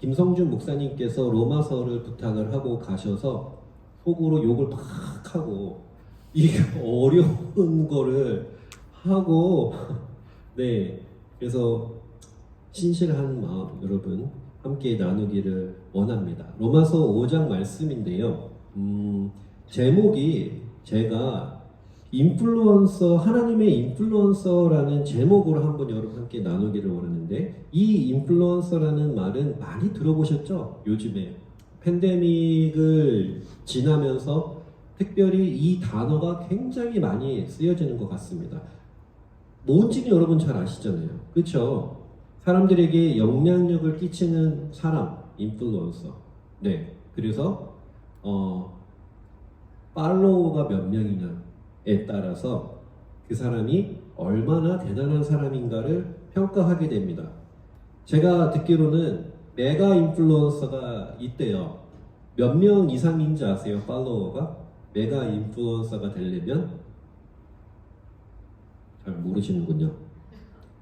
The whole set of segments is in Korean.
김성준 목사님께서 로마서를 부탁을 하고 가셔서 속으로 욕을 팍 하고 이게 어려운 거를 하고 네 그래서 신실한 마음 여러분 함께 나누기를 원합니다. 로마서 5장 말씀인데요. 제목이 제가 인플루언서 하나님의 인플루언서라는 제목으로 한번 여러분 함께 나누기를 원하는데 이 인플루언서라는 말은 많이 들어보셨죠? 요즘에 팬데믹을 지나면서 특별히 이 단어가 굉장히 많이 쓰여지는 것 같습니다. 뭔지는 여러분 잘 아시잖아요. 그렇죠? 사람들에게 영향력을 끼치는 사람, 인플루언서. 네. 그래서 팔로워가 몇 명이냐에 따라서 그 사람이 얼마나 대단한 사람인가를 평가하게 됩니다. 제가 듣기로는 메가 인플루언서가 있대요. 몇 명 이상인지 아세요? 팔로워가? 메가 인플루언서가 되려면 잘 모르시는군요.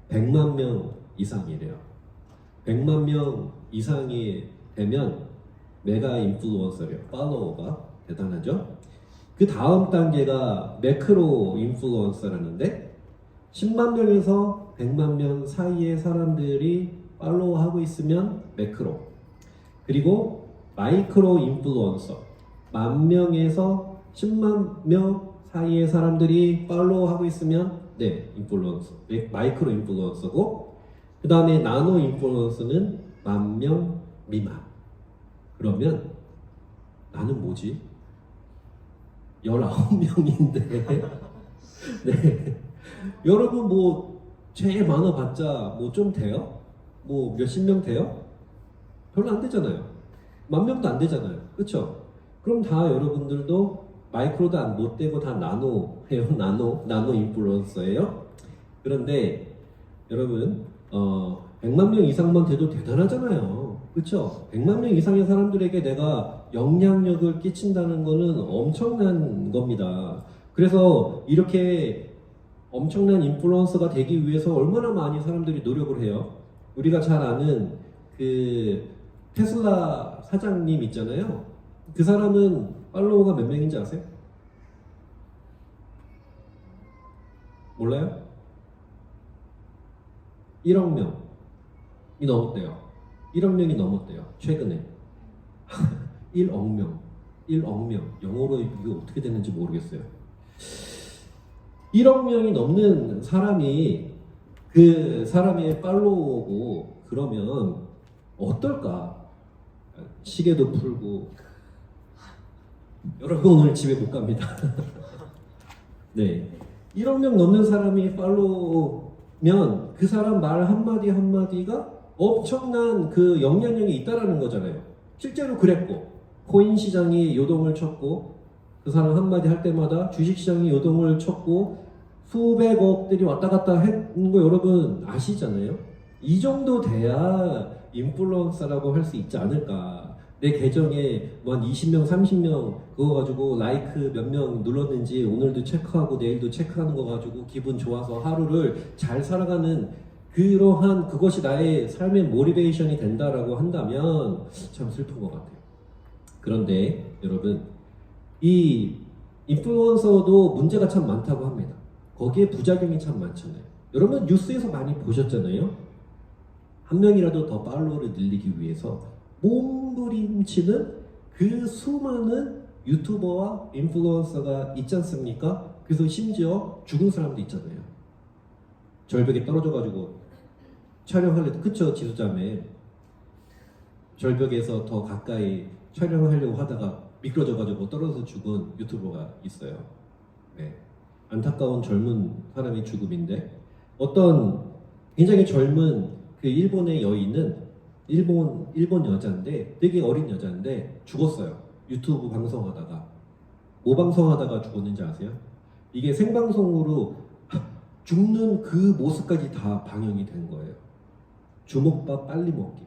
100만 명 이상이래요. 100만 명 이상이 되면 메가 인플루언서래요. 팔로워가 대단하죠? 그 다음 단계가 매크로 인플루언서라는데 10만 명에서 100만 명 사이의 사람들이 팔로우하고 있으면 매크로, 그리고 마이크로 인플루언서 10,000명에서 10만 명 사이의 사람들이 팔로우하고 있으면 네 인플루언서, 마이크로 인플루언서고, 그 다음에 나노 인플루언서는 10,000명 미만. 그러면 나는 뭐지? 19명인데 네. 여러분 뭐 제일 많아봤자 뭐 좀 돼요? 뭐 몇십 명 돼요? 별로 안 되잖아요. 10,000명도 안 되잖아요. 그렇죠? 그럼 다 여러분들도 마이크로도 안 못 되고 다 나노예요. 나노 인플루언서예요. 그런데 여러분 100만 명 이상만 돼도 대단하잖아요. 그렇죠? 100만 명 이상의 사람들에게 내가 영향력을 끼친다는 거는 엄청난 겁니다. 그래서 이렇게 엄청난 인플루언서가 되기 위해서 얼마나 많이 사람들이 노력을 해요. 우리가 잘 아는 그 테슬라 사장님 있잖아요. 그 사람은 팔로워가 몇 명인지 아세요? 몰라요? 1억 명이 넘었대요. 1억 명이 넘었대요. 최근에 1억 명, 1억 명. 영어로 이거 어떻게 되는지 모르겠어요. 1억 명이 넘는 사람이 그 사람의 팔로워고 그러면 어떨까? 시계도 풀고 여러분 오늘 집에 못 갑니다. 네, 1억 명 넘는 사람이 팔로우면 그 사람 말 한마디 한마디가 엄청난 그 영향력이 있다라는 거잖아요. 실제로 그랬고 코인 시장이 요동을 쳤고 그 사람 한마디 할 때마다 주식 시장이 요동을 쳤고 수백억들이 왔다 갔다 했는 거 여러분 아시잖아요. 이 정도 돼야 인플루언서라고 할 수 있지 않을까. 내 계정에 뭐 한 20명, 30명 그거 가지고 라이크 몇 명 눌렀는지 오늘도 체크하고 내일도 체크하는 거 가지고 기분 좋아서 하루를 잘 살아가는 그러한 그것이 나의 삶의 모티베이션이 된다라고 한다면 참 슬픈 것 같아요. 그런데 여러분 이 인플루언서도 문제가 참 많다고 합니다. 거기에 부작용이 참 많잖아요. 여러분 뉴스에서 많이 보셨잖아요. 한 명이라도 더 팔로워를 늘리기 위해서 몸부림치는 그 수많은 유튜버와 인플루언서가 있지 않습니까? 그래서 심지어 죽은 사람도 있잖아요. 절벽에 떨어져가지고 촬영하려고, 그쵸 지수자매? 절벽에서 더 가까이 촬영을 하려고 하다가 미끄러져가지고 떨어져서 죽은 유튜버가 있어요. 네. 안타까운 젊은 사람의 죽음인데 어떤 굉장히 젊은 그 일본의 여인은 일본 여자인데 되게 어린 여자인데 죽었어요. 유튜브 방송하다가. 뭐 방송하다가 죽었는지 아세요? 이게 생방송으로 죽는 그 모습까지 다 방영이 된 거예요. 주먹밥 빨리 먹기.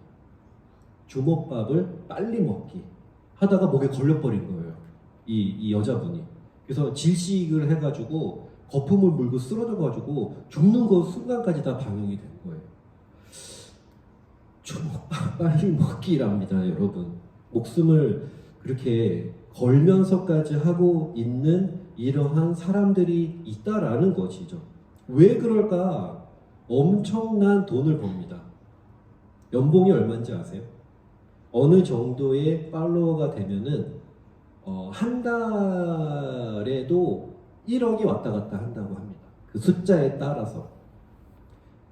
주먹밥을 빨리 먹기 하다가 목에 걸려버린 거예요. 이 여자분이. 그래서 질식을 해가지고 거품을 물고 쓰러져가지고 죽는 그 순간까지 다 방영이 된 거예요. 빨리 먹기랍니다, 여러분. 목숨을 그렇게 걸면서까지 하고 있는 이러한 사람들이 있다라는 것이죠. 왜 그럴까? 엄청난 돈을 법니다. 연봉이 얼마인지 아세요? 어느 정도의 팔로워가 되면은 한 달에도 1억이 왔다 갔다 한다고 합니다. 그 숫자에 따라서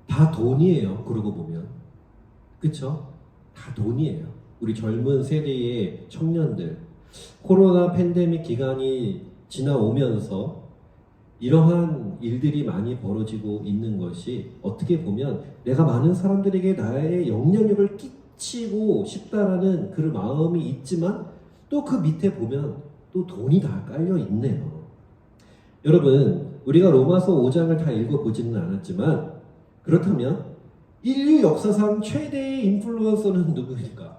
다 돈이에요. 그러고 보면 그쵸? 다 돈이에요. 우리 젊은 세대의 청년들 코로나 팬데믹 기간이 지나오면서 이러한 일들이 많이 벌어지고 있는 것이 어떻게 보면 내가 많은 사람들에게 나의 영향력을 끼치고 싶다라는 그 마음이 있지만 또 그 밑에 보면 또 돈이 다 깔려 있네요. 여러분, 우리가 로마서 5장을 다 읽어보지는 않았지만 그렇다면 인류 역사상 최대의 인플루언서는 누구일까?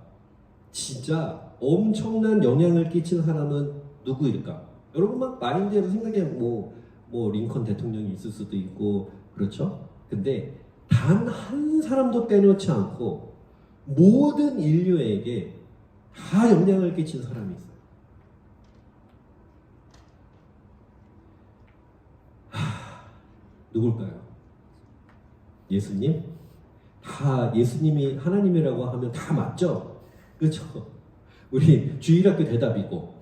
진짜 엄청난 영향을 끼친 사람은 누구일까? 여러분 막 마인드에서 생각해 뭐 링컨 대통령이 있을 수도 있고 그렇죠? 근데 단 한 사람도 빼놓지 않고 모든 인류에게 다 영향을 끼친 사람이 있어요. 누굴까요? 예수님? 다 예수님이 하나님이라고 하면 다 맞죠? 그렇죠? 우리 주일학교 대답이고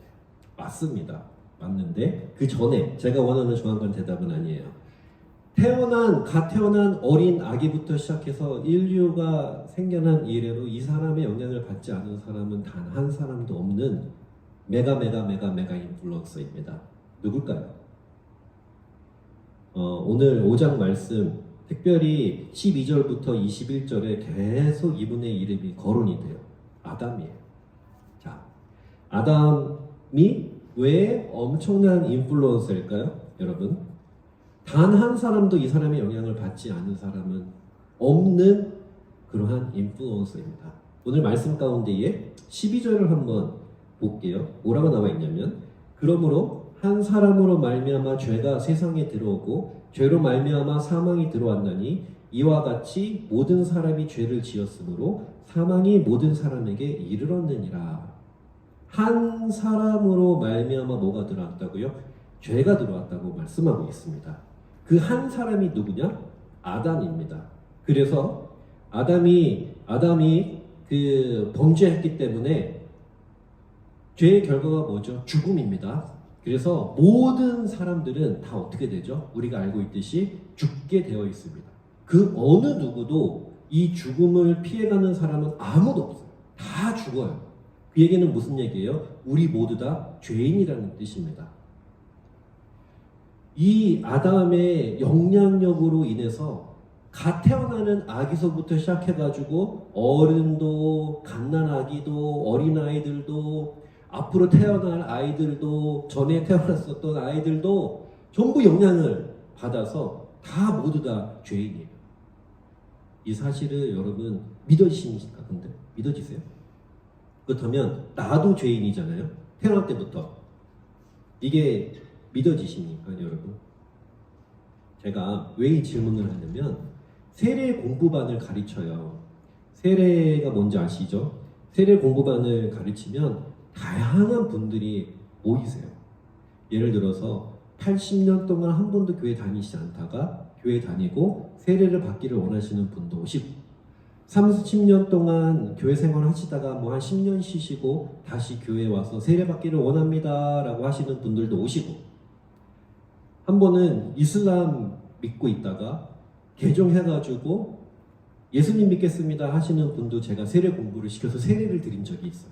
맞습니다. 맞는데 그 전에 제가 원하는 정확한 대답은 아니에요. 갓 태어난 어린 아기부터 시작해서 인류가 생겨난 이래로 이 사람의 영향을 받지 않은 사람은 단 한 사람도 없는 메가 인플루언서입니다. 누굴까요? 오늘 5장 말씀 특별히 12절부터 21절에 계속 이분의 이름이 거론이 돼요. 아담이에요. 자, 아담이 왜 엄청난 인플루언서일까요? 여러분, 단 한 사람도 이 사람의 영향을 받지 않은 사람은 없는 그러한 인플루언서입니다. 오늘 말씀 가운데에 12절을 한번 볼게요. 뭐라고 나와 있냐면 그러므로 한 사람으로 말미암아 죄가 세상에 들어오고 죄로 말미암아 사망이 들어왔나니 이와 같이 모든 사람이 죄를 지었으므로 사망이 모든 사람에게 이르렀느니라. 한 사람으로 말미암아 뭐가 들어왔다고요? 죄가 들어왔다고 말씀하고 있습니다. 그 한 사람이 누구냐? 아담입니다. 그래서 아담이 그 범죄했기 때문에 죄의 결과가 뭐죠? 죽음입니다. 그래서 모든 사람들은 다 어떻게 되죠? 우리가 알고 있듯이 죽게 되어 있습니다. 그 어느 누구도 이 죽음을 피해가는 사람은 아무도 없어요. 다 죽어요. 그 얘기는 무슨 얘기예요? 우리 모두 다 죄인이라는 뜻입니다. 이 아담의 영향력으로 인해서 갓 태어나는 아기서부터 시작해가지고 어른도 갓난아기도 어린아이들도 앞으로 태어날 아이들도 전에 태어났었던 아이들도 전부 영향을 받아서 다 모두 다 죄인이에요. 이 사실을 여러분 믿어지십니까? 근데 믿어지세요? 그렇다면 나도 죄인이잖아요. 태어날 때부터. 이게 믿어지십니까, 여러분? 제가 왜 이 질문을 하냐면 세례 공부반을 가르쳐요. 세례가 뭔지 아시죠? 세례 공부반을 가르치면 다양한 분들이 모이세요. 예를 들어서 80년 동안 한 번도 교회 다니시지 않다가 교회 다니고 세례를 받기를 원하시는 분도 오시고 30년 동안 교회 생활 하시다가 뭐 한 10년 쉬시고 다시 교회에 와서 세례 받기를 원합니다 라고 하시는 분들도 오시고 한 번은 이슬람 믿고 있다가 개종해가지고 예수님 믿겠습니다 하시는 분도 제가 세례 공부를 시켜서 세례를 드린 적이 있어요.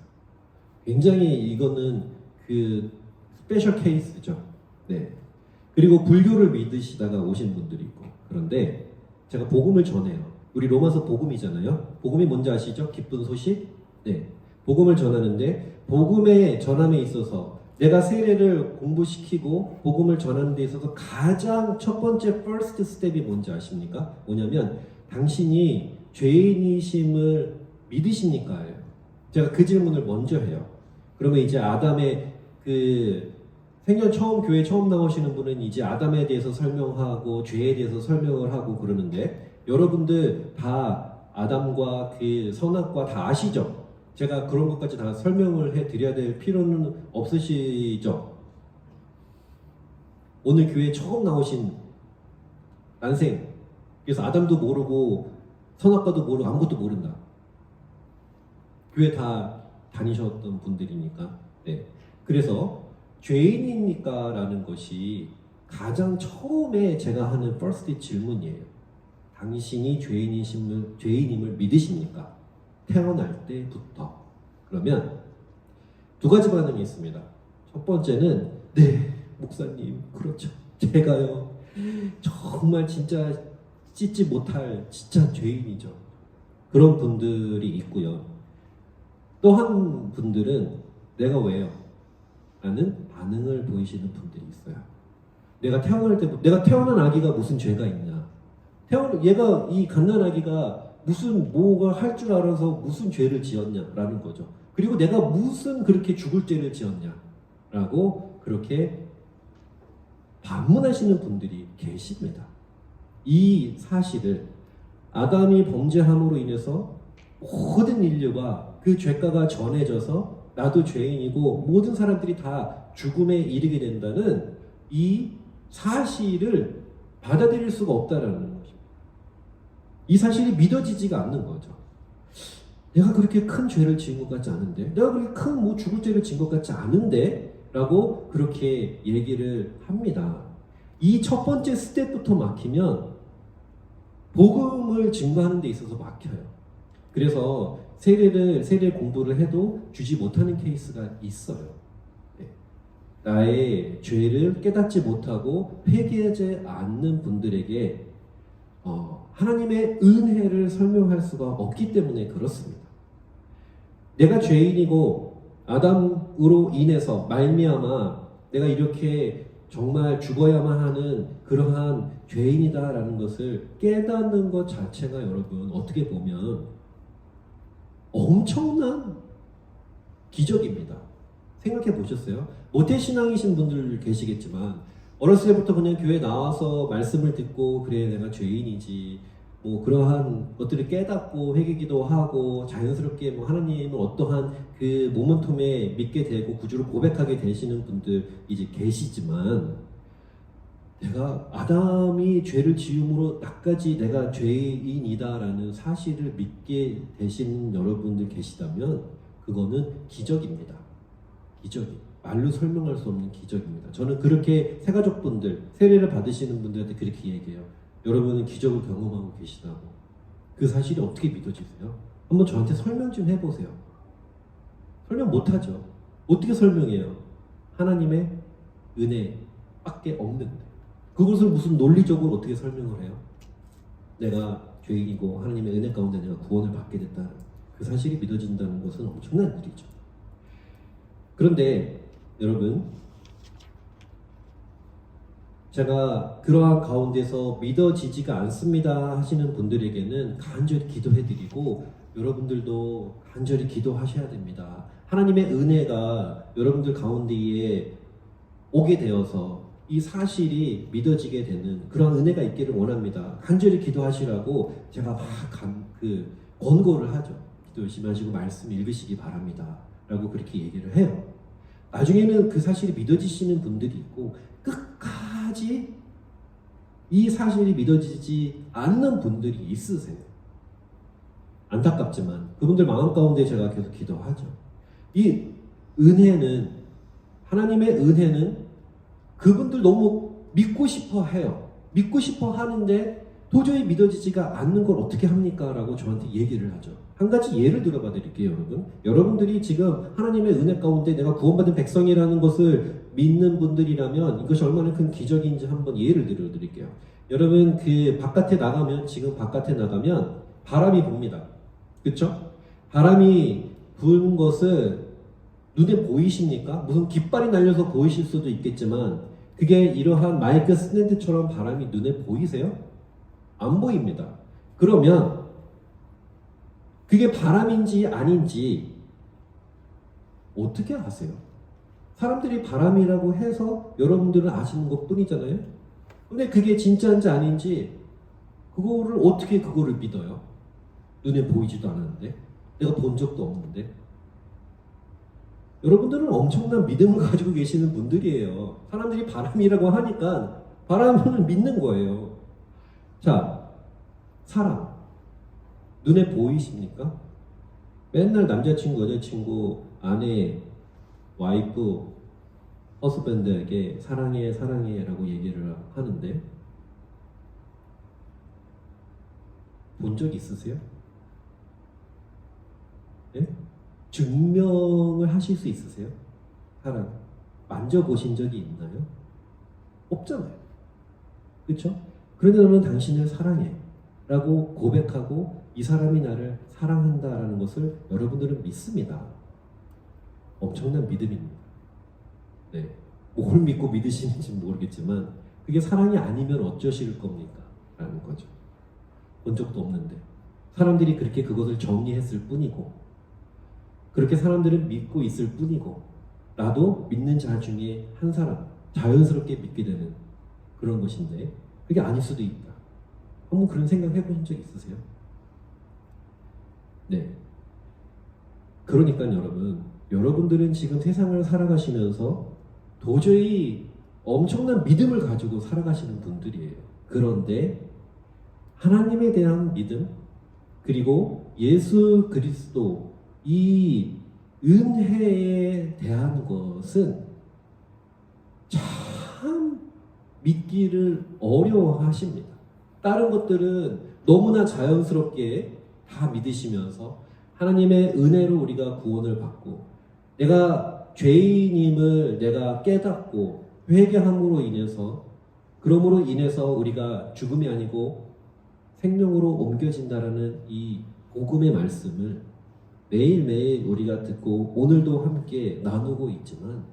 굉장히 이거는 그 스페셜 케이스죠. 네. 그리고 불교를 믿으시다가 오신 분들이 있고 그런데 제가 복음을 전해요. 우리 로마서 복음이잖아요. 복음이 뭔지 아시죠? 기쁜 소식? 네. 복음을 전하는데 복음의 전함에 있어서 내가 세례를 공부시키고 복음을 전하는 데 있어서 가장 첫 번째 first step이 뭔지 아십니까? 뭐냐면 당신이 죄인이심을 믿으십니까?예요. 제가 그 질문을 먼저 해요. 그러면 이제 아담의 그 생전 처음 교회 처음 나오시는 분은 이제 아담에 대해서 설명하고 죄에 대해서 설명을 하고 그러는데 여러분들 다 아담과 그 선악과 다 아시죠? 제가 그런 것까지 다 설명을 해드려야 될 필요는 없으시죠? 오늘 교회에 처음 나오신 난생, 그래서 아담도 모르고 선악과도 모르고 아무것도 모른다. 교회 다 다니셨던 분들이니까. 네. 그래서 죄인입니까? 라는 것이 가장 처음에 제가 하는 first 질문이에요. 당신이 죄인임을 믿으십니까? 태어날 때부터. 그러면 두 가지 반응이 있습니다. 첫 번째는 네, 목사님, 그렇죠. 제가요, 정말 진짜 찢지 못할 진짜 죄인이죠. 그런 분들이 있고요. 또 한 분들은 내가 왜요? 라는 반응을 보이시는 분들이 있어요. 내가 태어난 아기가 무슨 죄가 있냐? 얘가 이 갓난아기가 무슨 뭐가 할 줄 알아서 무슨 죄를 지었냐라는 거죠. 그리고 내가 무슨 그렇게 죽을 죄를 지었냐라고 그렇게 반문하시는 분들이 계십니다. 이 사실을 아담이 범죄함으로 인해서 모든 인류가 그 죄가가 전해져서 나도 죄인이고 모든 사람들이 다 죽음에 이르게 된다는 이 사실을 받아들일 수가 없다라는 것입니다. 이 사실이 믿어지지가 않는 거죠. 내가 그렇게 큰 죄를 지은 것 같지 않은데, 내가 그렇게 큰 뭐 죽을 죄를 지은 것 같지 않은데 라고 그렇게 얘기를 합니다. 이 첫 번째 스텝부터 막히면 복음을 증거하는 데 있어서 막혀요. 그래서 세례 공부를 해도 주지 못하는 케이스가 있어요. 네. 나의 죄를 깨닫지 못하고 회개하지 않는 분들에게 하나님의 은혜를 설명할 수가 없기 때문에 그렇습니다. 내가 죄인이고 아담으로 인해서 말미암아 내가 이렇게 정말 죽어야만 하는 그러한 죄인이다라는 것을 깨닫는 것 자체가 여러분 어떻게 보면 엄청난 기적입니다. 생각해 보셨어요? 모태신앙이신 분들 계시겠지만 어렸을 때부터 그냥 교회 나와서 말씀을 듣고 그래 내가 죄인이지 뭐 그러한 것들을 깨닫고 회개기도 하고 자연스럽게 뭐 하나님을 어떠한 그 모멘텀에 믿게 되고 구주를 고백하게 되시는 분들 이제 계시지만 내가 아담이 죄를 지음으로 나까지 내가 죄인이다라는 사실을 믿게 되시는 여러분들 계시다면 그거는 기적입니다. 기적이 말로 설명할 수 없는 기적입니다. 저는 그렇게 새가족분들 세례를 받으시는 분들한테 그렇게 얘기해요. 여러분은 기적을 경험하고 계시다고. 그 사실이 어떻게 믿어지세요? 한번 저한테 설명 좀 해보세요. 설명 못하죠. 어떻게 설명해요? 하나님의 은혜밖에 없는데 그것을 무슨 논리적으로 어떻게 설명을 해요? 내가 죄인이고 하나님의 은혜 가운데 내가 구원을 받게 됐다는 그 사실이 믿어진다는 것은 엄청난 일이죠. 그런데 여러분, 제가 그러한 가운데서 믿어지지가 않습니다 하시는 분들에게는 간절히 기도해드리고 여러분들도 간절히 기도하셔야 됩니다. 하나님의 은혜가 여러분들 가운데에 오게 되어서 이 사실이 믿어지게 되는 그런 은혜가 있기를 원합니다. 간절히 기도하시라고 제가 막 권고를 하죠. 기도 열심히 하시고 말씀 읽으시기 바랍니다 라고 그렇게 얘기를 해요. 나중에는 그 사실이 믿어지시는 분들이 있고 끝까지 이 사실이 믿어지지 않는 분들이 있으세요. 안타깝지만 그분들 마음 가운데 제가 계속 기도하죠. 이 은혜는 하나님의 은혜는 그분들 너무 믿고 싶어 해요. 믿고 싶어 하는데 도저히 믿어지지가 않는 걸 어떻게 합니까? 라고 저한테 얘기를 하죠. 한 가지 예를 들어봐 드릴게요, 여러분. 여러분들이 지금 하나님의 은혜 가운데 내가 구원받은 백성이라는 것을 믿는 분들이라면 이것이 얼마나 큰 기적인지 한번 예를 들어 드릴게요. 여러분, 지금 바깥에 나가면 바람이 붑니다. 그쵸? 바람이 부는 것을 눈에 보이십니까? 무슨 깃발이 날려서 보이실 수도 있겠지만 그게 이러한 마이크 스탠드처럼 바람이 눈에 보이세요? 안 보입니다. 그러면 그게 바람인지 아닌지 어떻게 아세요? 사람들이 바람이라고 해서 여러분들은 아시는 것 뿐이잖아요. 근데 그게 진짜인지 아닌지 그거를 어떻게 믿어요? 눈에 보이지도 않았는데, 내가 본 적도 없는데. 여러분들은 엄청난 믿음을 가지고 계시는 분들이에요. 사람들이 바람이라고 하니까 바람을 믿는 거예요. 자, 사랑. 눈에 보이십니까? 맨날 남자친구, 여자친구, 아내, 와이프, 허스밴드에게 사랑해, 사랑해 라고 얘기를 하는데 본 적 있으세요? 네? 증명을 하실 수 있으세요? 사랑. 만져보신 적이 있나요? 없잖아요. 그렇죠? 그런데 너는 당신을 사랑해 라고 고백하고 이 사람이 나를 사랑한다라는 것을 여러분들은 믿습니다. 엄청난 믿음입니다. 네. 뭘 믿고 믿으시는지 모르겠지만 그게 사랑이 아니면 어쩌실 겁니까? 라는 거죠. 본 적도 없는데 사람들이 그렇게 그것을 정리했을 뿐이고 그렇게 사람들은 믿고 있을 뿐이고 나도 믿는 자 중에 한 사람 자연스럽게 믿게 되는 그런 것인데 그게 아닐 수도 있다. 한번 그런 생각 해보신 적 있으세요? 네. 그러니까 여러분들은 지금 세상을 살아가시면서 도저히 엄청난 믿음을 가지고 살아가시는 분들이에요. 그런데 하나님에 대한 믿음 그리고 예수 그리스도 이 은혜에 대한 것은 참 믿기를 어려워하십니다. 다른 것들은 너무나 자연스럽게 다 믿으시면서 하나님의 은혜로 우리가 구원을 받고 내가 죄인임을 내가 깨닫고 회개함으로 인해서 그러므로 인해서 우리가 죽음이 아니고 생명으로 옮겨진다라는 이 복음의 말씀을 매일매일 우리가 듣고 오늘도 함께 나누고 있지만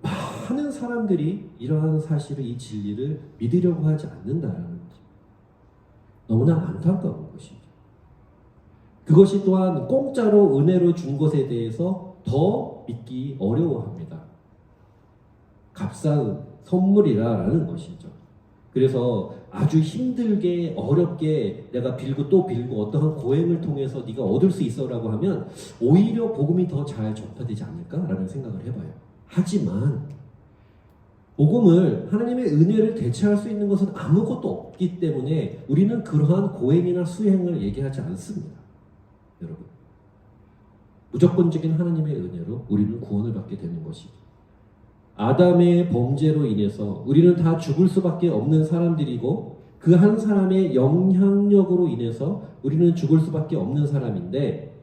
많은 사람들이 이러한 사실을 이 진리를 믿으려고 하지 않는다라는 거죠. 너무나 안타까운 것이죠. 그것이 또한 공짜로 은혜로 준 것에 대해서 더 믿기 어려워합니다. 값싼 선물이라는 것이죠. 그래서 아주 힘들게 어렵게 내가 빌고 또 빌고 어떠한 고행을 통해서 네가 얻을 수 있어라고 하면 오히려 복음이 더 잘 전파되지 않을까라는 생각을 해봐요. 하지만 복음을 하나님의 은혜를 대체할 수 있는 것은 아무것도 없기 때문에 우리는 그러한 고행이나 수행을 얘기하지 않습니다. 여러분, 무조건적인 하나님의 은혜로 우리는 구원을 받게 되는 것이죠. 아담의 범죄로 인해서 우리는 다 죽을 수밖에 없는 사람들이고 그 한 사람의 영향력으로 인해서 우리는 죽을 수밖에 없는 사람인데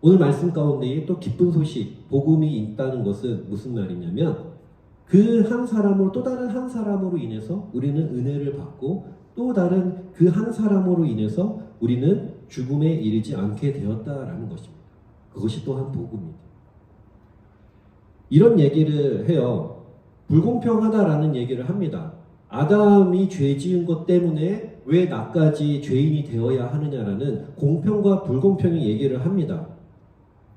오늘 말씀 가운데 또 기쁜 소식, 복음이 있다는 것은 무슨 말이냐면 그 한 사람으로 또 다른 한 사람으로 인해서 우리는 은혜를 받고 또 다른 그 한 사람으로 인해서 우리는 죽음에 이르지 않게 되었다라는 것입니다. 그것이 또한 복음입니다. 이런 얘기를 해요. 불공평하다라는 얘기를 합니다. 아담이 죄 지은 것 때문에 왜 나까지 죄인이 되어야 하느냐라는 공평과 불공평의 얘기를 합니다.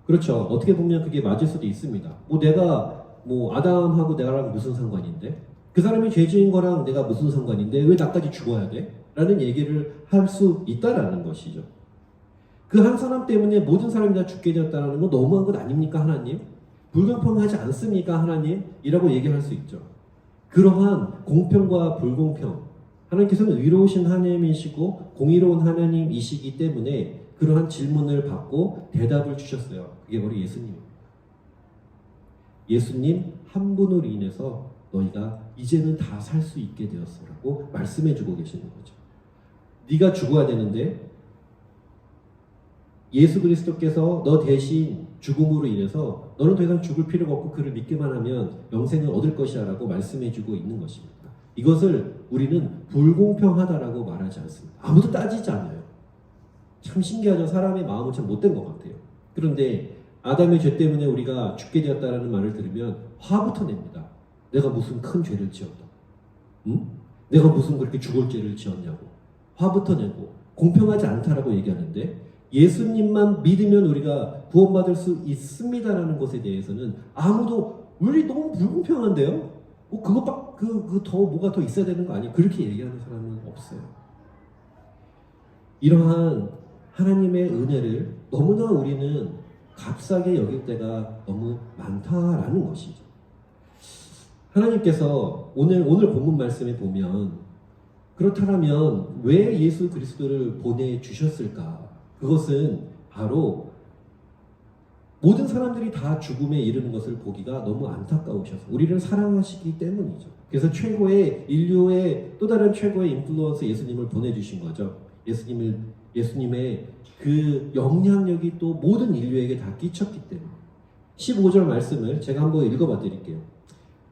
그렇죠. 어떻게 보면 그게 맞을 수도 있습니다. 내가 아담하고 내가랑 무슨 상관인데? 그 사람이 죄 지은 거랑 내가 무슨 상관인데 왜 나까지 죽어야 돼? 라는 얘기를 할 수 있다라는 것이죠. 그 한 사람 때문에 모든 사람이 다 죽게 되었다는 건 너무한 것 아닙니까, 하나님? 불공평하지 않습니까, 하나님? 이라고 얘기할 수 있죠. 그러한 공평과 불공평, 하나님께서는 의로우신 하나님이시고 공의로운 하나님이시기 때문에 그러한 질문을 받고 대답을 주셨어요. 그게 바로 예수님입니다. 예수님 한 분으로 인해서 너희가 이제는 다 살 수 있게 되었어라고 말씀해주고 계시는 거죠. 네가 죽어야 되는데 예수 그리스도께서 너 대신 죽음으로 인해서 너는 더 이상 죽을 필요가 없고 그를 믿기만 하면 영생을 얻을 것이야 라고 말씀해주고 있는 것입니다. 이것을 우리는 불공평하다라고 말하지 않습니다. 아무도 따지지 않아요. 참 신기하죠. 사람의 마음은 참 못된 것 같아요. 그런데 아담의 죄 때문에 우리가 죽게 되었다라는 말을 들으면 화부터 냅니다. 내가 무슨 큰 죄를 지었다. 응? 내가 무슨 그렇게 죽을 죄를 지었냐고. 화부터 내고 공평하지 않다라고 얘기하는데 예수님만 믿으면 우리가 구원받을 수 있습니다라는 것에 대해서는 아무도 우리 너무 불공평한데요? 더 뭐가 더 있어야 되는 거 아니에요? 그렇게 얘기하는 사람은 없어요. 이러한 하나님의 은혜를 너무나 우리는 값싸게 여길 때가 너무 많다라는 것이죠. 하나님께서 오늘 본문 말씀에 보면 그렇다면 왜 예수 그리스도를 보내주셨을까? 그것은 바로 모든 사람들이 다 죽음에 이르는 것을 보기가 너무 안타까우셔서 우리를 사랑하시기 때문이죠. 그래서 인류의 또 다른 최고의 인플루언서 예수님을 보내주신 거죠. 예수님의 그 영향력이 또 모든 인류에게 다 끼쳤기 때문에 15절 말씀을 제가 한번 읽어봐 드릴게요.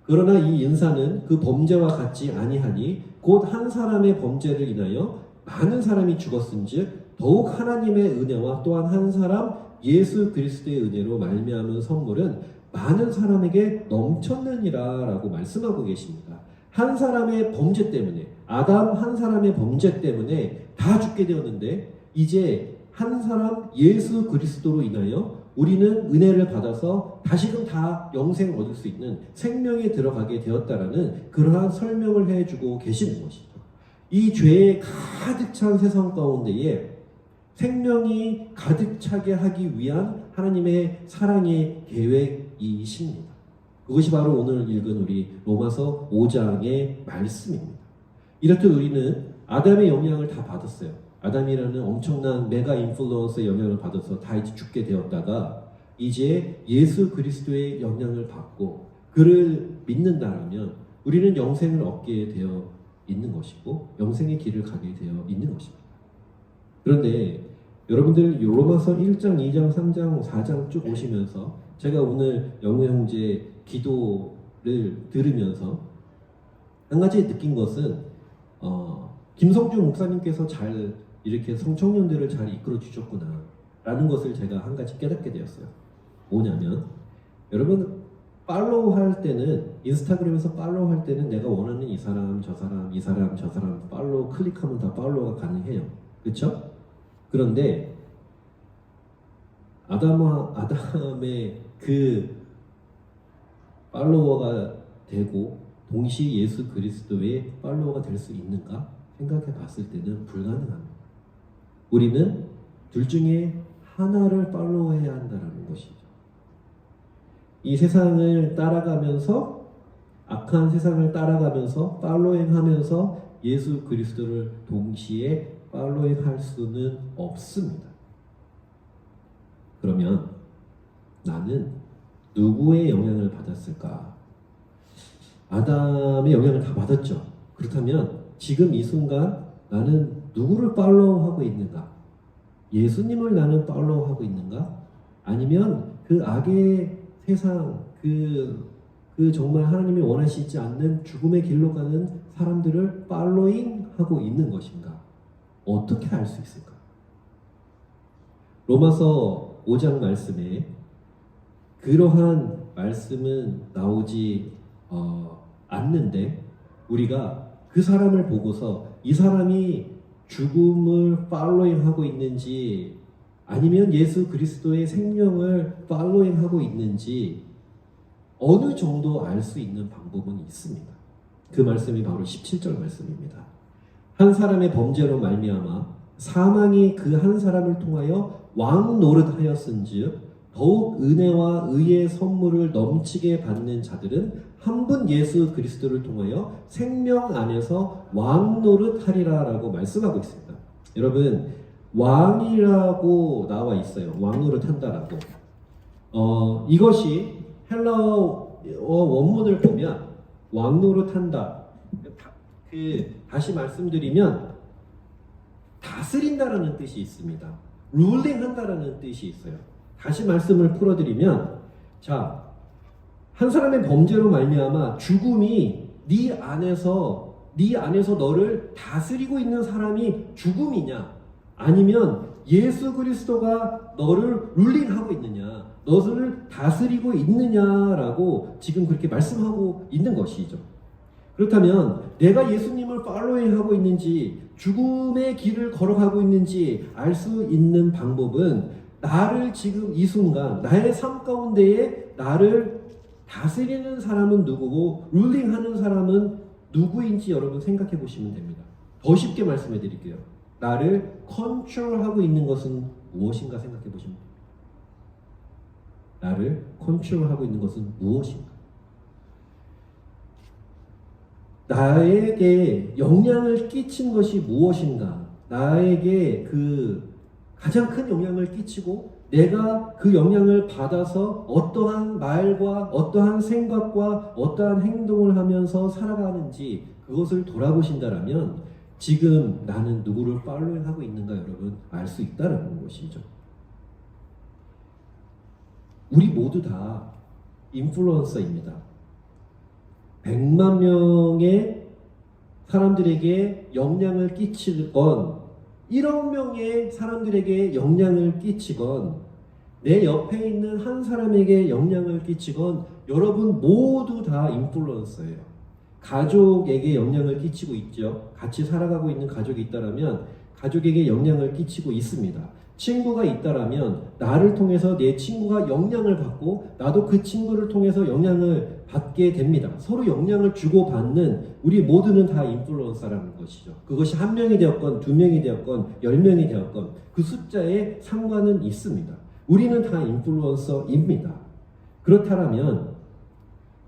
그러나 이 인사는 그 범죄와 같지 아니하니 곧 한 사람의 범죄를 인하여 많은 사람이 죽었은즉 더욱 하나님의 은혜와 또한 한 사람 예수 그리스도의 은혜로 말미암은 선물은 많은 사람에게 넘쳤느니라 라고 말씀하고 계십니다. 한 사람의 범죄 때문에 아담 한 사람의 범죄 때문에 다 죽게 되었는데 이제 한 사람 예수 그리스도로 인하여 우리는 은혜를 받아서 다시금 다 영생을 얻을 수 있는 생명에 들어가게 되었다라는 그러한 설명을 해주고 계시는 것이죠. 이 죄에 가득 찬 세상 가운데에 생명이 가득 차게 하기 위한 하나님의 사랑의 계획이십니다. 그것이 바로 오늘 읽은 우리 로마서 5장의 말씀입니다. 이렇듯 우리는 아담의 영향을 다 받았어요. 아담이라는 엄청난 메가 인플루언서의 영향을 받아서 다 이제 죽게 되었다가 이제 예수 그리스도의 영향을 받고 그를 믿는다면 우리는 영생을 얻게 되어 있는 것이고 영생의 길을 가게 되어 있는 것입니다. 그런데 여러분들 로마서 1장, 2장, 3장, 4장 쭉 오시면서 제가 오늘 영우 형제 기도를 들으면서 한 가지 느낀 것은 김성주 목사님께서 잘 이렇게 청년들을 잘 이끌어 주셨구나 라는 것을 제가 한 가지 깨닫게 되었어요. 뭐냐면 여러분 팔로우 할 때는 인스타그램에서 팔로우 할 때는 내가 원하는 이 사람 저 사람 팔로우 클릭하면 다 팔로우가 가능해요. 그렇죠? 그런데 아담의 그 팔로워가 되고 동시에 예수 그리스도의 팔로워가 될 수 있는가 생각해 봤을 때는 불가능합니다. 우리는 둘 중에 하나를 팔로우해야 한다는 것이죠. 이 세상을 따라가면서 악한 세상을 따라가면서 팔로잉하면서 예수 그리스도를 동시에 팔로잉할 수는 없습니다. 그러면 나는 누구의 영향을 받았을까? 아담의 영향을 다 받았죠. 그렇다면 지금 이 순간 나는 누구를 팔로우하고 있는가? 예수님을 나는 팔로우하고 있는가? 아니면 그 악의 세상, 그 정말 하나님이 원하시지 않는 죽음의 길로 가는 사람들을 팔로잉하고 있는 것인가? 어떻게 알 수 있을까? 로마서 5장 말씀에 그러한 말씀은 나오지 않는데 우리가 그 사람을 보고서 이 사람이 죽음을 팔로잉하고 있는지 아니면 예수 그리스도의 생명을 팔로잉하고 있는지 어느 정도 알 수 있는 방법은 있습니다. 그 말씀이 바로 17절 말씀입니다. 한 사람의 범죄로 말미암아 사망이 그 한 사람을 통하여 왕 노릇하였은즉 더욱 은혜와 의의 선물을 넘치게 받는 자들은 한 분 예수 그리스도를 통하여 생명 안에서 왕 노릇하리라 라고 말씀하고 있습니다. 여러분 왕이라고 나와 있어요. 왕 노릇한다라고. 이것이 헬라어 원문을 보면 왕 노릇한다. 다시 말씀드리면 다스린다라는 뜻이 있습니다. 룰링한다라는 뜻이 있어요. 다시 말씀을 풀어드리면 자, 한 사람의 범죄로 말미암아 죽음이 네 안에서 너를 다스리고 있는 사람이 죽음이냐 아니면 예수 그리스도가 너를 룰링하고 있느냐 너를 다스리고 있느냐라고 지금 그렇게 말씀하고 있는 것이죠. 그렇다면 내가 예수님을 팔로잉하고 있는지 죽음의 길을 걸어가고 있는지 알 수 있는 방법은 나를 지금 이 순간 나의 삶 가운데에 나를 다스리는 사람은 누구고 룰링하는 사람은 누구인지 여러분 생각해 보시면 됩니다. 더 쉽게 말씀해 드릴게요. 나를 컨트롤하고 있는 것은 무엇인가 생각해 보시면 돼요. 나를 컨트롤하고 있는 것은 무엇인가? 나에게 영향을 끼친 것이 무엇인가? 나에게 그 가장 큰 영향을 끼치고 내가 그 영향을 받아서 어떠한 말과 어떠한 생각과 어떠한 행동을 하면서 살아가는지 그것을 돌아보신다라면 지금 나는 누구를 팔로잉하고 있는가 여러분 알 수 있다는 것이죠. 우리 모두 다 인플루언서입니다. 100만 명의 사람들에게 영향을 끼치건 1억 명의 사람들에게 영향을 끼치건 내 옆에 있는 한 사람에게 영향을 끼치건 여러분 모두 다 인플루언서예요. 가족에게 영향을 끼치고 있죠. 같이 살아가고 있는 가족이 있다면 가족에게 영향을 끼치고 있습니다. 친구가 있다면 나를 통해서 내 친구가 영향을 받고 나도 그 친구를 통해서 영향을 받게 됩니다. 서로 영향을 주고받는 우리 모두는 다 인플루언서라는 것이죠. 그것이 한 명이 되었건 두 명이 되었건 10명이 되었건 그 숫자에 상관은 있습니다. 우리는 다 인플루언서입니다. 그렇다면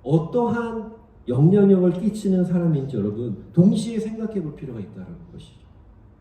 어떠한 영향력을 끼치는 사람인지 여러분 동시에 생각해 볼 필요가 있다는 것이죠.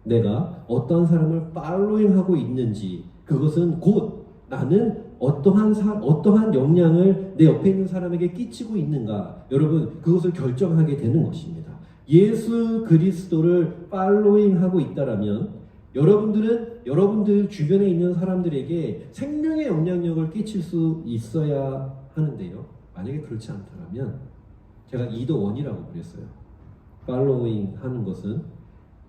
내가 어떤 사람을 팔로잉하고 있는지 그것은 곧 나는 어떠한 영향을 내 옆에 있는 사람에게 끼치고 있는가 여러분 그것을 결정하게 되는 것입니다. 예수 그리스도를 팔로잉하고 있다라면 여러분들은 여러분들 주변에 있는 사람들에게 생명의 영향력을 끼칠 수 있어야 하는데요. 만약에 그렇지 않다면 제가 이더원이라고 그랬어요. 팔로잉 하는 것은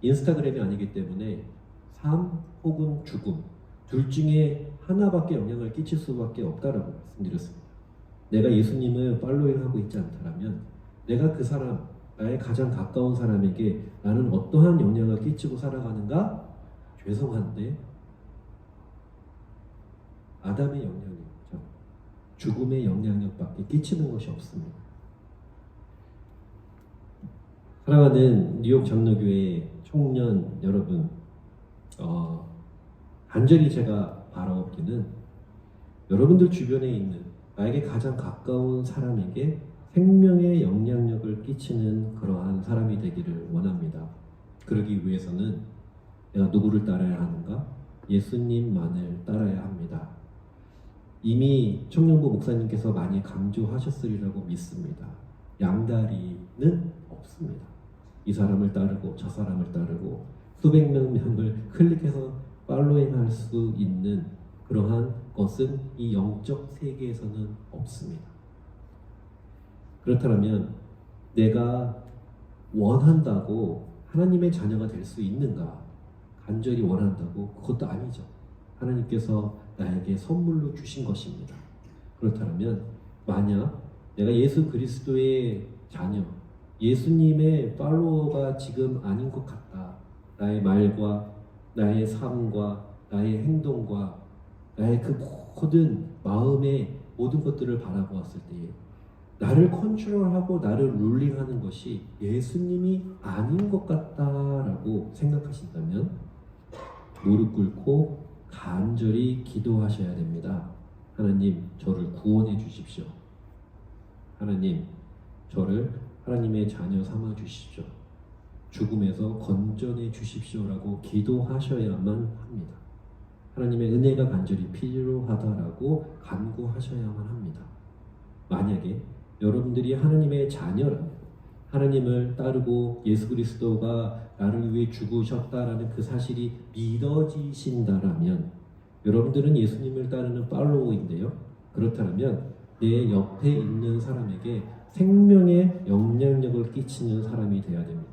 인스타그램이 아니기 때문에 삶 혹은 죽음 둘 중에 하나밖에 영향을 끼칠 수밖에 없다라고 말씀드렸습니다. 내가 예수님을 팔로잉하고 있지 않다면 내가 그 사람 나의 가장 가까운 사람에게 나는 어떠한 영향을 끼치고 살아가는가? 죄송한데 아담의 영향력이죠. 죽음의 영향력밖에 끼치는 것이 없습니다. 사랑하는 뉴욕 장로교회 청년 여러분, 간절히 제가 바라옵기는 여러분들 주변에 있는 나에게 가장 가까운 사람에게 생명의 영향력을 끼치는 그러한 사람이 되기를 원합니다. 그러기 위해서는 내가 누구를 따라야 하는가? 예수님만을 따라야 합니다. 이미 청년부 목사님께서 많이 강조하셨으리라고 믿습니다. 양다리는 없습니다. 이 사람을 따르고 저 사람을 따르고 수백 명을 클릭해서 팔로잉할 수 있는 그러한 것은 이 영적 세계에서는 없습니다. 그렇다면 내가 원한다고 하나님의 자녀가 될 수 있는가? 간절히 원한다고? 그것도 아니죠. 하나님께서 나에게 선물로 주신 것입니다. 그렇다면 만약 내가 예수 그리스도의 자녀, 예수님의 팔로워가 지금 아닌 것 같다. 나의 말과 나의 삶과 나의 행동과 나의 그 모든 마음의 모든 것들을 바라보았을 때에 나를 컨트롤하고 나를 룰링하는 것이 예수님이 아닌 것 같다라고 생각하신다면 무릎 꿇고 간절히 기도하셔야 됩니다. 하나님, 저를 구원해 주십시오. 하나님, 저를 하나님의 자녀 삼아 주십시오. 죽음에서 건져내 주십시오라고 기도하셔야만 합니다. 하나님의 은혜가 간절히 필요하다라고 간구하셔야만 합니다. 만약에 여러분들이 하나님의 자녀라면 하나님을 따르고 예수 그리스도가 나를 위해 죽으셨다라는 그 사실이 믿어지신다라면 여러분들은 예수님을 따르는 팔로워인데요. 그렇다면 내 옆에 있는 사람에게 생명의 영향력을 끼치는 사람이 되어야 됩니다.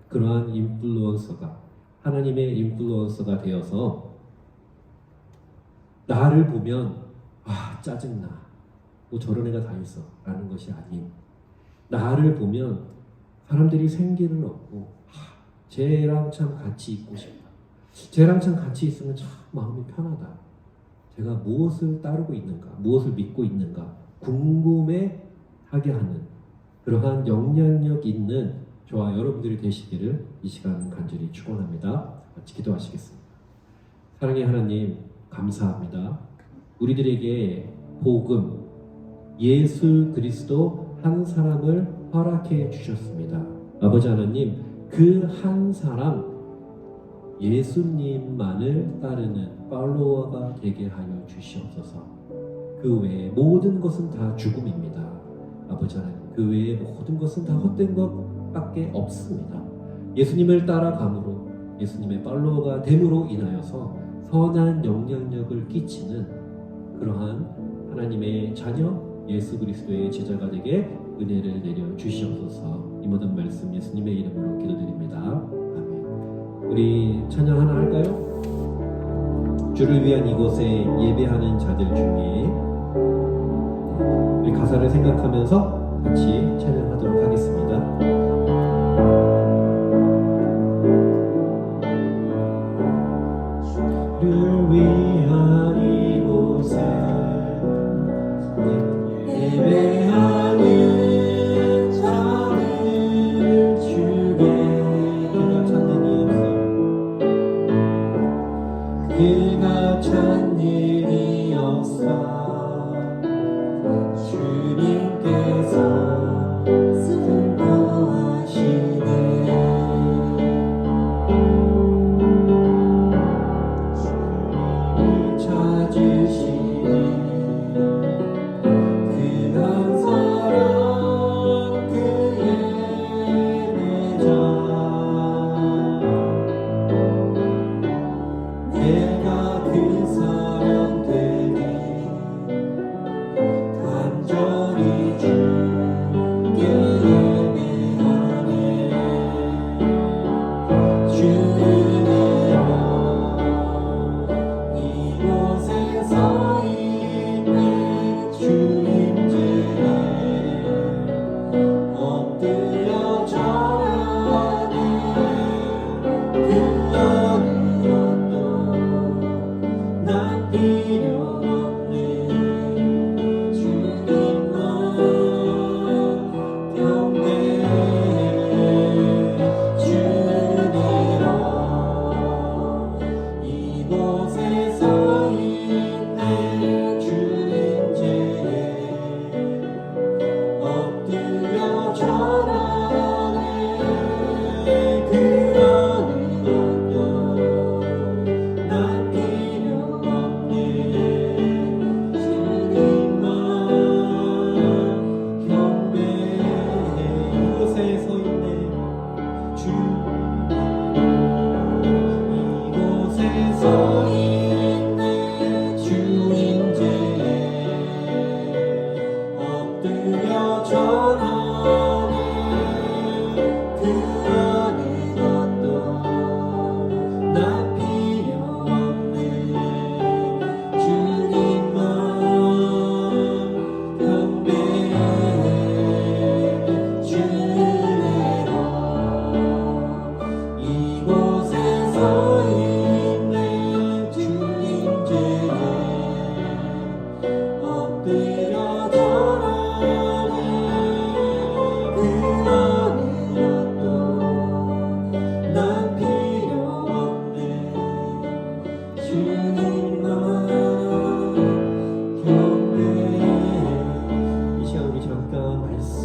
그러한 인플루언서가 하나님의 인플루언서가 되어서 나를 보면 짜증나 뭐 저런 애가 다 있어 라는 것이 아닌 나를 보면 사람들이 생기를 얻고 쟤랑 참 같이 있고 싶다. 쟤랑 참 같이 있으면 참 마음이 편하다. 제가 무엇을 따르고 있는가, 무엇을 믿고 있는가 궁금해하게 하는 그러한 영향력 있는 저와 여러분들이 되시기를 이 시간 간절히 축원합니다. 같이 기도하시겠습니다. 사랑의 하나님, 감사합니다. 우리들에게 복음, 예수 그리스도 한 사람을 허락해 주셨습니다. 아버지 하나님, 그 한 사람 예수님만을 따르는 팔로워가 되게 하여 주시옵소서. 그 외에 모든 것은 다 죽음입니다. 아버지 하나님, 그 외에 모든 것은 다 헛된 것밖에 없습니다. 예수님을 따라감으로, 예수님의 팔로워가 됨으로 인하여서 선한 영향력을 끼치는 그러한 하나님의 자녀 예수 그리스도의 제자가 되게 은혜를 내려 주시옵소서. 이 모든 말씀 예수님의 이름으로 기도드립니다. 아멘. 우리 찬양 하나 할까요? 주를 위한 이곳에 예배하는 자들 중에 우리 가사를 생각하면서 같이 찬양하도록 하겠습니다. 주를 위한 이곳에 예배하는 자들 주께 그가 찾는 이 없어 그가 찾는 일이 없어 주님께서 슬퍼하시네 주님을 찾으시네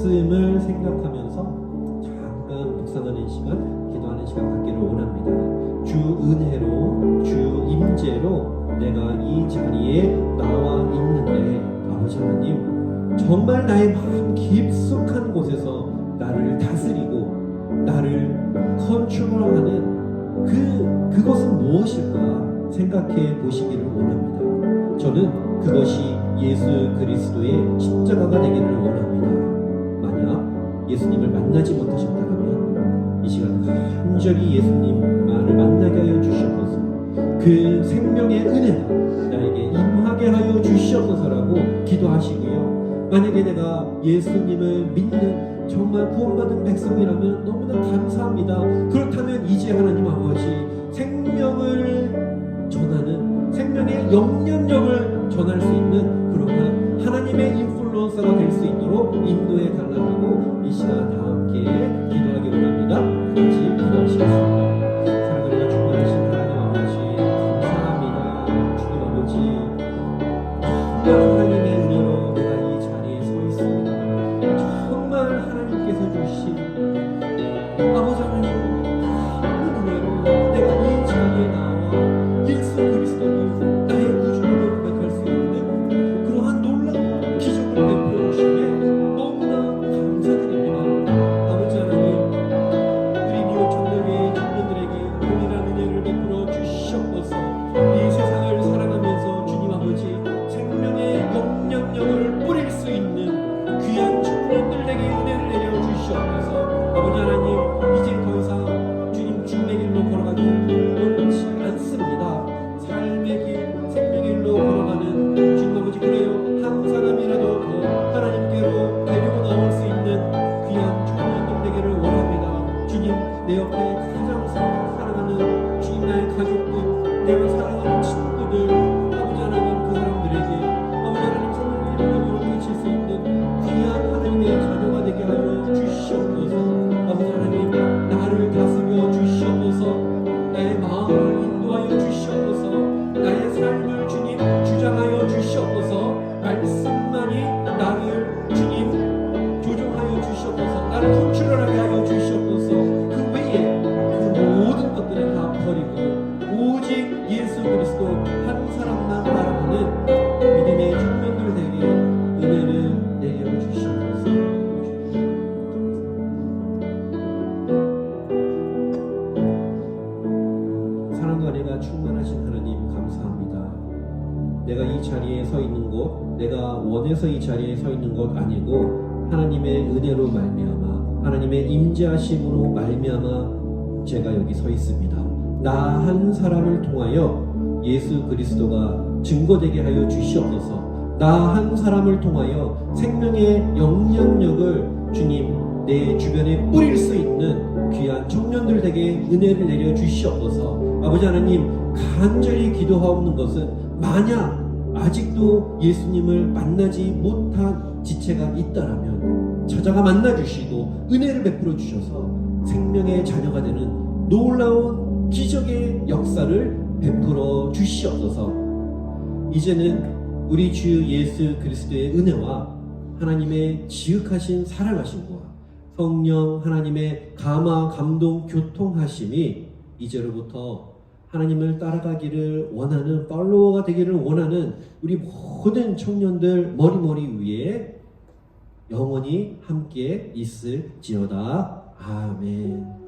말씀을 생각하면서 잠깐 묵상하는 시간, 기도하는 시간 갖기를 원합니다. 주 은혜로, 주 임재로 내가 이 자리에 나와 있는데 아버지 하나님, 정말 나의 마음 깊숙한 곳에서 나를 다스리고 나를 컨트롤하는 그것은 무엇일까 생각해 보시기를 원합니다. 저는 그것이 예수 그리스도의 십자가가 되기를 원합니다. 만약 예수님을 만나지 못하셨다면 이 시간 간절히 예수님만을 만나게 하여 주시옵소서. 그 생명의 은혜가 나에게 임하게 하여 주시옵소서라고 기도하시고요. 만약에 내가 예수님을 믿는 정말 구원받은 백성이라면 너무나 감사합니다. 그렇다면 이제 하나님 아버지 생명을 전하는 생명의 영향력을 전할 수 있는 그러한 하나님의 인플루언서가 될 수 있도록 인도해 달라고 이 시간 다 함께 기도하기 원합니다. 구원의 길, 생명의 길로 걸어가는 주님 아버지, 그래요 한 사람이라도 더 하나님께로 데리고 나올 수 있는 귀한 청년들 되기를 원합니다. 주님, 내 옆에 가장 사랑하는 주님, 나의 가족들, 내가 사랑하는 친구들, 아버지 하나님, 그 사람들에게 아버지 하나님 생명의 길로 바칠 수 있는 귀한 하나님의 자녀가 되게 하여 주시옵소서. 아버지 하나님, 나를 다스려 주시옵소서. 나의 마음을 인도하여 주시옵소서. 나의 삶을 주님 주장하여 주시옵소서. 말씀만이 나를 주님 조종하여 주시옵소서. 나를 컨트롤하게 하여 주시옵소서. 그 외에 그 모든 것들은 다 버리고 오직 예수 그리스도 한 사람만 바라보는 믿음의 청년들 되게 은혜를 내려 주시옵소서. 사랑과 은혜가 충만하신 하나님, 감사합니다. 내가 이 자리에 서 있는 곳, 내가 원해서 이 자리에 서 있는 것 아니고 하나님의 은혜로 말미암아, 하나님의 임재하심으로 말미암아 제가 여기 서 있습니다. 나 한 사람을 통하여 예수 그리스도가 증거되게 하여 주시옵소서. 나 한 사람을 통하여 생명의 영향력을 주님 내 주변에 뿌릴 수 있는 귀한 청년들 되게 은혜를 내려 주시옵소서. 아버지 하나님, 간절히 기도하옵는 것은 만약 아직도 예수님을 만나지 못한 지체가 있다라면 찾아가 만나 주시고 은혜를 베풀어 주셔서 생명의 자녀가 되는 놀라운 기적의 역사를 베풀어 주시옵소서. 이제는 우리 주 예수 그리스도의 은혜와 하나님의 지극하신 사랑하심과 성령 하나님의 감화 감동 교통하심이 이제로부터 하나님을 따라가기를 원하는 팔로워가 되기를 원하는 우리 모든 청년들 머리 위에 영원히 함께 있을지어다. 아멘.